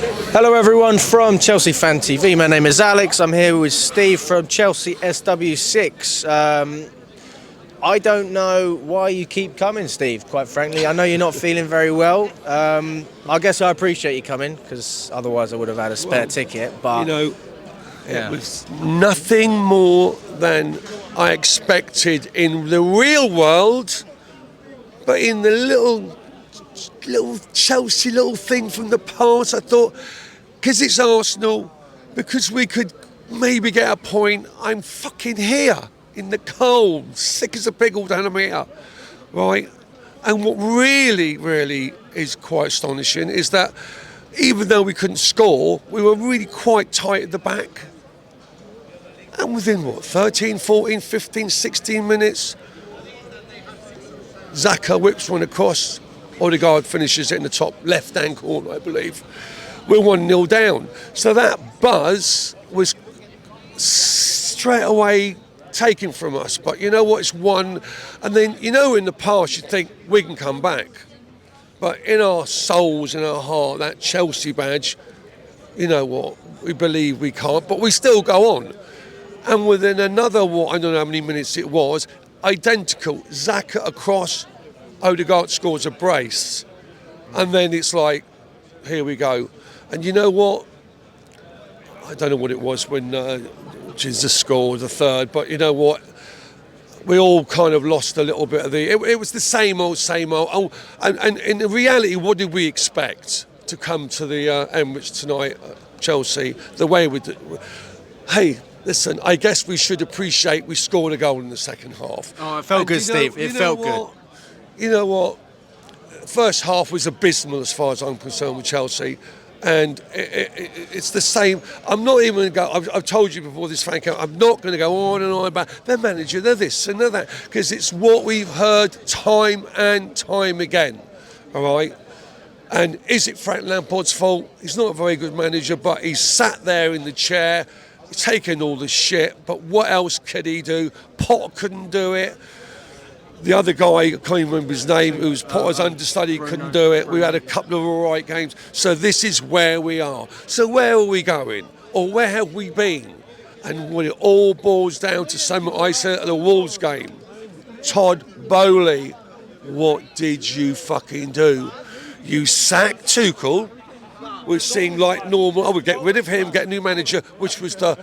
Hello everyone from Chelsea Fan TV. My name is Alex. I'm here with Steve from Chelsea SW6. I don't know why you keep coming, Steve, quite frankly. I know you're not feeling very well. I guess I appreciate you coming, because otherwise I would have had a spare ticket. But it was nothing more than I expected in the real world, but in the little Chelsea little thing from the past, I thought, because it's Arsenal, because we could maybe get a point, I'm fucking here in the cold, sick as a pig all down here, right? And what really, really is quite astonishing is that even though we couldn't score, we were really quite tight at the back. And within 13, 14, 15, 16 minutes, Xhaka whips one across, Odegaard finishes it in the top left-hand corner, I believe. We're 1-0 down. So that buzz was straight away taken from us. But you know what, it's one. And then, in the past, you think we can come back. But in our souls, in our heart, that Chelsea badge, you know what, we believe we can't, but we still go on. And within another, I don't know how many minutes it was, identical, Xhaka across, Odegaard scores a brace. And then it's like, here we go. And you know what? I don't know what it was when Jesus scored the third, but you know what? We all kind of lost a little bit of it was the same old. Oh, and in reality, what did we expect to come to the Emirates tonight, Chelsea, the way we did? Hey, listen, I guess we should appreciate we scored a goal in the second half. Oh, it felt good, Steve. It felt good. You know what? First half was abysmal as far as I'm concerned with Chelsea. And it's the same. I'm not even going to go, I've told you before this, Frank, I'm not going to go on and on about their manager, they're this and they're that, because it's what we've heard time and time again, all right? And is it Frank Lampard's fault? He's not a very good manager, but he's sat there in the chair, taking all the shit, but what else could he do? Potter couldn't do it. The other guy, I can't even remember his name, who was Potter's understudy, couldn't do it. We had a couple of all right games. So this is where we are. So where are we going? Or where have we been? And when it all boils down to something I said at the Wolves game, TODD BOEHLY, what did you fucking do? You sacked Tuchel, which seemed like normal. I would get rid of him, get a new manager, which was the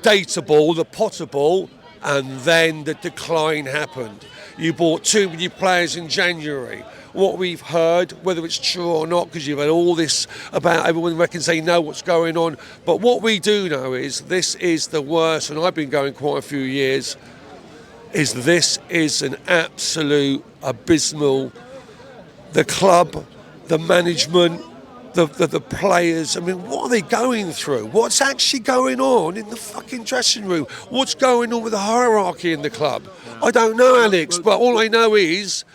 data ball, the Potter ball. And then the decline happened. You bought too many players in January. What we've heard, whether it's true or not, because you've had all this about everyone reckons they know what's going on. But what we do know is this is the worst, and I've been going quite a few years, this is an absolute abysmal. The club, the management, the players, I mean, what are they going through? What's actually going on in the fucking dressing room? What's going on with the hierarchy in the club? I don't know, Alex, but all I know is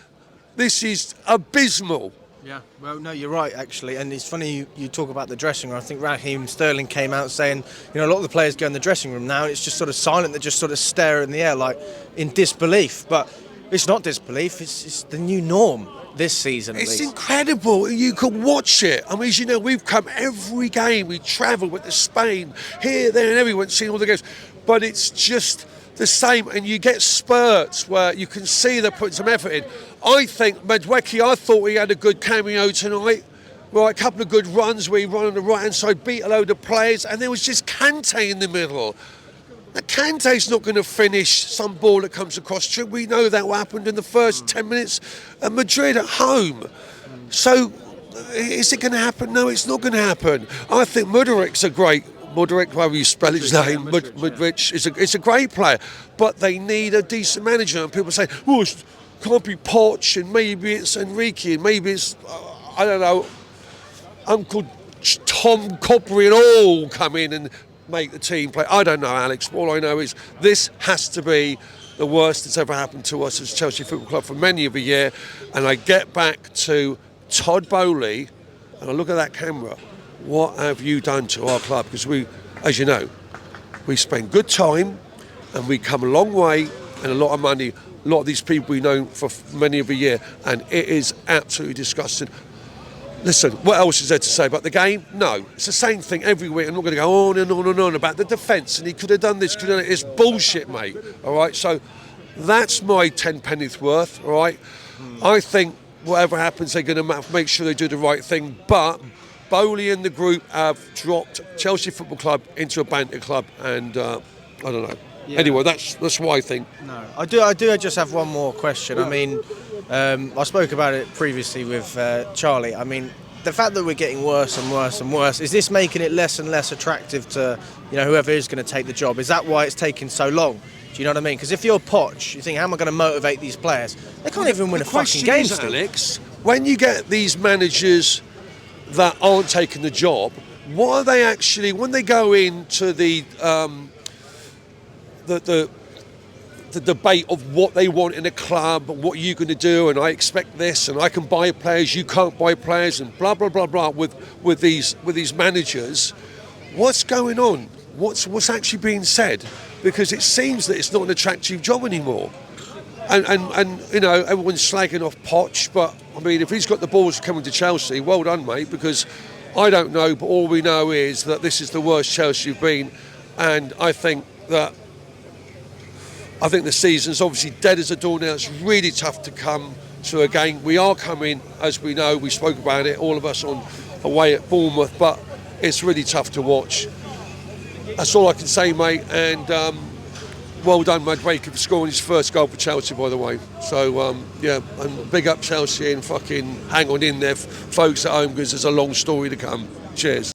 this is abysmal. Yeah, well, no, you're right, actually. And it's funny you talk about the dressing room. I think Raheem Sterling came out saying, a lot of the players go in the dressing room now, and it's just sort of silent. They just sort of stare in the air, like in disbelief. But it's not disbelief, it's the new norm. This season, at least. It's incredible. You can watch it. I mean, as you know, we've come every game. We travel with to Spain, here, there, and everywhere, seen all the games. But it's just the same. And you get spurts where you can see they're putting some effort in. I think Madueke, I thought he had a good cameo tonight. Right, a couple of good runs where he ran on the right-hand side, beat a load of players, and there was just Kante in the middle. Now, Kante's not going to finish some ball that comes across. We know that what happened in the first 10 minutes at Madrid at home. So, is it going to happen? No, it's not going to happen. I think Mudrik's a great, however you spell his name, Mudrik is a great player. But they need a decent manager. And people say, it can't be Poch, and maybe it's Enrique, and maybe it's, I don't know, Uncle Tom Coppery and all come in and make the team play. I don't know, Alex. All I know is this has to be the worst that's ever happened to us as Chelsea Football Club for many of a year. And I get back to TODD BOEHLY and I look at that camera. What have you done to our club? Because we, as you know, we spend good time and we come a long way and a lot of money. A lot of these people we know for many of a year, and it is absolutely disgusting. Listen, what else is there to say about the game? No, it's the same thing every week. I'm not going to go on and on and on about the defence and he could have done this, could have done it. It's bullshit, mate. All right, so that's my 10 pennies worth. All right, I think whatever happens, they're going to make sure they do the right thing. But Boehly and the group have dropped Chelsea Football Club into a banter club, and I don't know. Yeah. Anyway, that's what I think. No, I do just have one more question. I mean, I spoke about it previously with Charlie. I mean, the fact that we're getting worse and worse and worse, is this making it less and less attractive to, whoever is going to take the job? Is that why it's taking so long? Do you know what I mean? Because if you're Poch, you think, how am I going to motivate these players? They can't even win a fucking game still. Alex, when you get these managers that aren't taking the job, what are they actually, when they go into the debate of what they want in a club, what you're going to do, and I expect this, and I can buy players, you can't buy players, and blah blah blah blah with these managers, what's going on? What's actually being said? Because it seems that it's not an attractive job anymore, and everyone's slagging off Poch, but I mean, if he's got the balls coming to Chelsea, well done, mate. Because I don't know, but all we know is that this is the worst Chelsea you've been, and I think the season's obviously dead as a doornail. It's really tough to come to a game. We are coming, as we know, we spoke about it, all of us away at Bournemouth, but it's really tough to watch. That's all I can say, mate, and well done, Madueke, for scoring his first goal for Chelsea, by the way. So, and big up Chelsea and fucking hang on in there, folks at home, because there's a long story to come. Cheers.